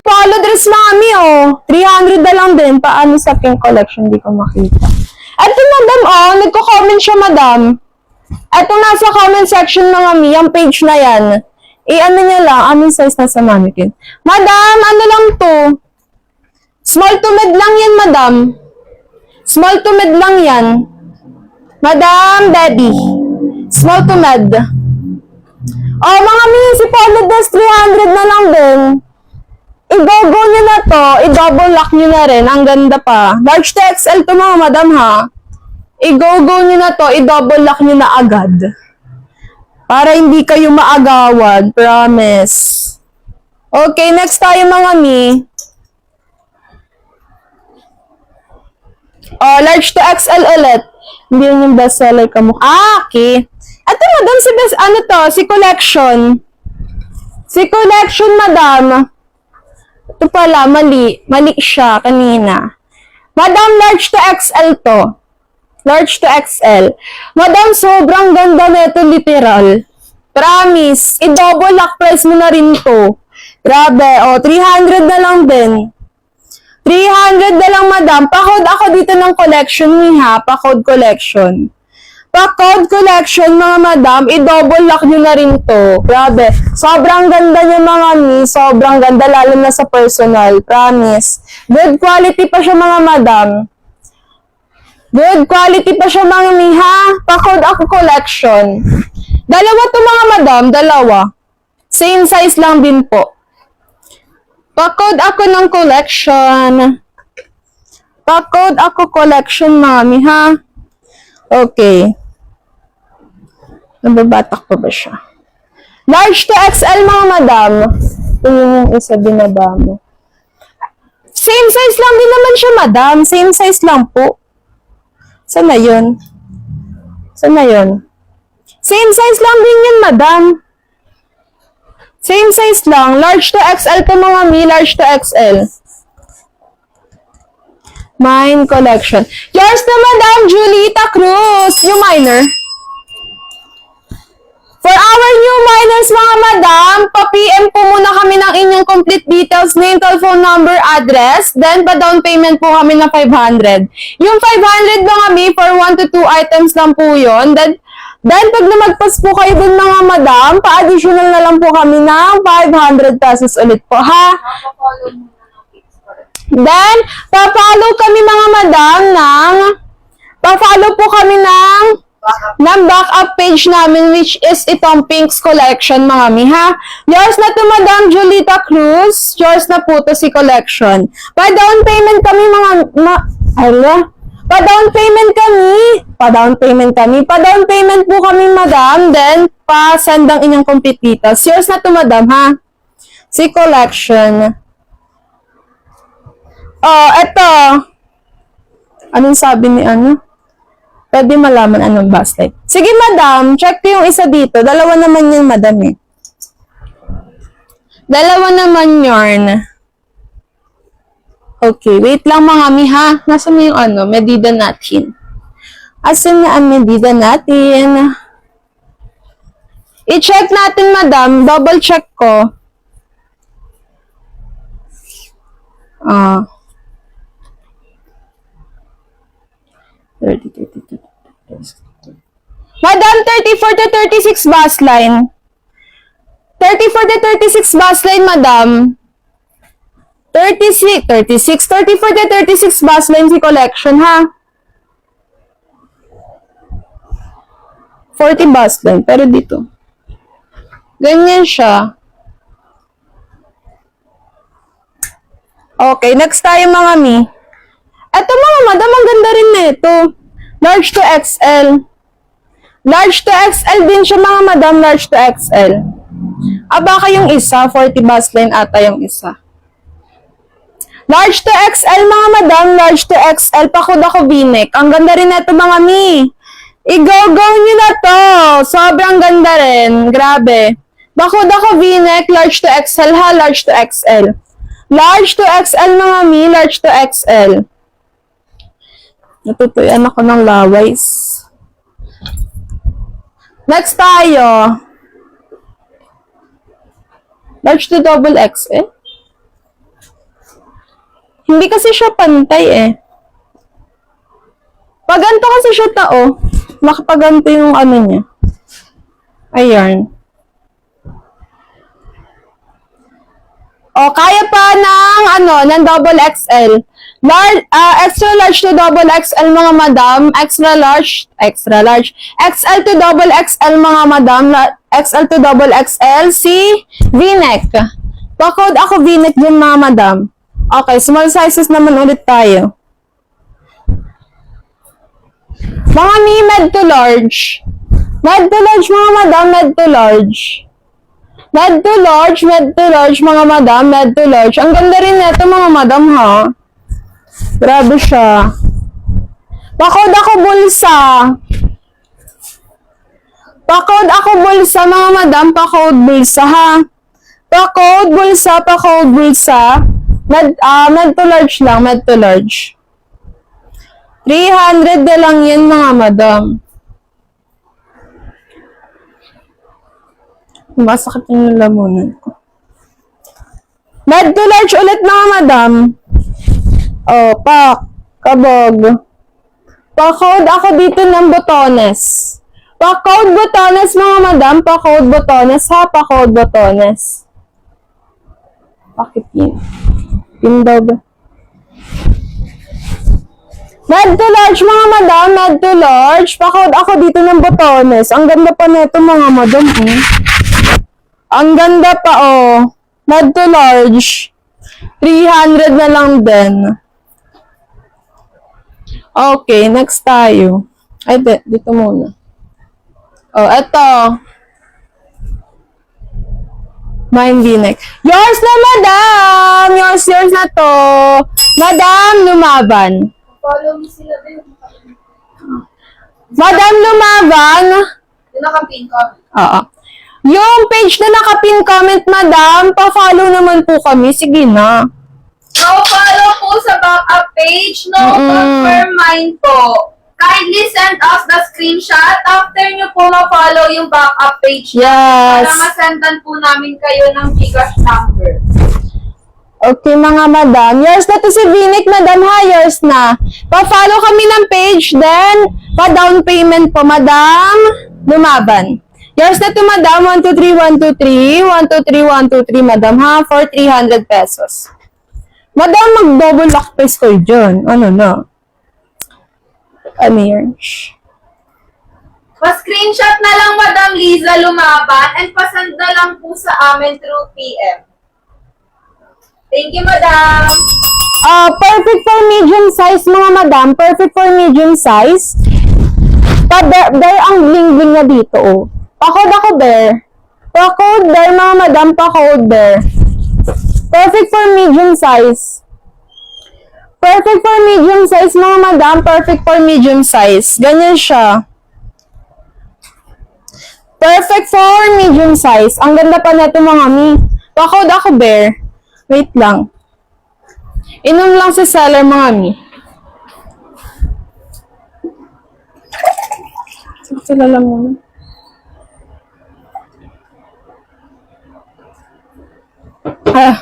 Polo dress mami, oh. 300 na lang din. Paano sa pink collection? Hindi ko makita. Eto, madam, oh. Nagko-comment siya, madam. Eto, nasa comment section, mga mi. Yung page na yan. Ano niya lang. Anong size na sa mannequin? Madam, ano lang to? Small to mid lang yan, madam. Small to mid lang yan. Madam, Debbie. Small to mid. Oh, mga mi. Si Polo dress, 300 na lang din. I-go-go nyo na to, i-double lock nyo na rin, ang ganda pa. Large to XL to mga madam ha. I-go-go nyo na to, i-double lock nyo na agad. Para hindi kayo maagawan, promise. Okay, next tayo mga mi. Oh, large to XL ulit. Hindi yun yung bestseller ka mo. Okay. Ito madam, si best, ano to, si collection. Si collection madam. Ito pala, mali. Mali siya kanina. Madam, large to XL to. Large to XL. Madam, sobrang ganda nito, literal. Promise. I-double lock price mo na rin to. Grabe. O, 300 na lang din. 300 na lang, madam. Pa-code ako dito ng collection ni ha. Pa-code collection. Pa-code collection, mga madam, i-double lock nyo na rin to. Grabe. Sobrang ganda niya, mga mi. Sobrang ganda, lalo na sa personal. Promise. Good quality pa siya, mga madam. Good quality pa siya, mga mi, ha? Pa-code ako collection. Dalawa to, mga madam. Dalawa. Same size lang din po. Pa-code ako ng collection. Pa-code ako collection, mga mi, ha? Okay. Nababatak pa ba siya? Large to XL, mga madam. Ito yung isa binaba mo. Same size lang din naman siya, madam. Same size lang po. Saan na yun? Saan na yun? Same size lang din yun, madam. Same size lang. Large to XL po, mga mi. Large to XL. Mine collection. Yours na, Madam Julita Cruz. New minor. For our new minors, mga madam, pa-PM po muna kami ng inyong complete details, name, telephone number, address, then pa-down payment po kami ng 500. Yung 500 mga mi, for 1 to 2 items lang po yun. Then pag namagpas po kayo dun, mga madam, pa-additional na lang po kami ng 500 pesos ulit po, ha? Then, pa-follow kami, mga madam, pa-follow po kami ng backup page namin, which is itong Pinks Collection, mga mi, ha? Yours na to, Madam Julita Cruz. Yours na po to si Collection. Pa-down payment kami, pa-down payment po kami, madam. Then, pa-send ang inyong complete details. Yours na to, madam, ha? Si Collection. Oh, eto. Anong sabi ni ano? Pwede malaman anong backlight. Sige, madam. Check ko yung isa dito. Dalawa naman yun, madam, eh. Dalawa naman yarn. Okay, wait lang, mga mi, ha? Nasaan na yung ano? Medida natin. Asan na ang medida natin? I-check natin, madam. Double check ko. Madam, 34 to 36 bus line. 34 to 36 bus line, madam. 34 to 36 bus line si Collection, ha? 40 bus line, pero dito. Ganyan siya. Okay, next tayo, mga mi. Eto, mga madam, ang ganda rin nito. Large to XL. Large to XL din siya, mga madam. Large to XL. Baka yung isa, 40 bus line ata yung isa. Large to XL, mga madam. Large to XL. Pakod ako V-neck. Ang ganda rin nito, mga mi. I-go-go nyo na to. Sobrang ganda rin. Grabe. Bakod ako V-neck. Large to XL, ha? Large to XL. Large to XL, mga mi. Large to XL. Natutuyan ako ng laways. Next tayo. Large to double XL. Hindi kasi siya pantay eh. Pag ganito kasi siya tao, makapaganto yung ano niya. Ayan. O, kaya pa ng double XL. Extra large to double XL mga madam. Extra large. XL to double XL mga madam. XL to double XL. Si V-neck. Pa-code ako V-neck dyan mga madam. Okay, small sizes naman ulit tayo. Mga med to large. Med to large mga madam, med to large. Med to large mga madam, med to large. Ang ganda rin nito mga madam ha. Grabe siya. Pa-code ako bulsa. Pa-code ako bulsa mga madam, pa-code bulsa ha. Pa-code bulsa. Med to large lang, med to large. 300 na lang yan mga madam. Masakit yung lamunan ko. Med to large ulit mga madam. O, kabog. Pa-code ako dito ng botones. Pa-code botones mga madam, pa-code botones ha, pa-code botones. Bakit yun? Pin daw ba? Med to large mga madam, med to large. Pa-code ako dito ng botones. Ang ganda pa nito mga madam eh. Ang ganda pa oh. Med to large. 300 na lang din. Okay, next tayo. Ay, dito muna. Oh, eto. Mine V-neck. Yours na, madam! Yours na to. Madam, lumaban. Follow me sila din. Madam, lumaban. Yung naka-pin comment. Oo. Yung page na naka-pin comment, madam, pa-follow naman po kami. Sige na. No follow po sa backup page. No confirm mine po. Kindly send us the screenshot after nyo po ma-follow yung backup page. Yes. Para masendan po namin kayo ng Gcash number. Okay, mga madam. Yours na to si V-neck, madam ha. Yours na. Pa-follow kami ng page, then pa-down payment po, madam. Lumaban. Yours na to, madam. 123, 123, 123, madam ha. For 300 pesos. Madam, mag-double lock face ko dyan. Ano na? Ano yan? Pa-screenshot na lang, Madam Liza Lumaban, and pasend na lang po sa amin through PM. Thank you, Madam. Perfect for medium size, mga madam. Perfect for medium size. There ang bling-bling na dito, oh. Pa-code ako there. Pa-code there, mga madam. Pa-code there. Perfect for medium size. Perfect for medium size, mga madam. Perfect for medium size. Ganyan siya. Perfect for medium size. Ang ganda pa na ito, mga mi. Pa-code ako there. Wait lang. Inom lang sa seller, mga mi. Sila lang muna. Ah.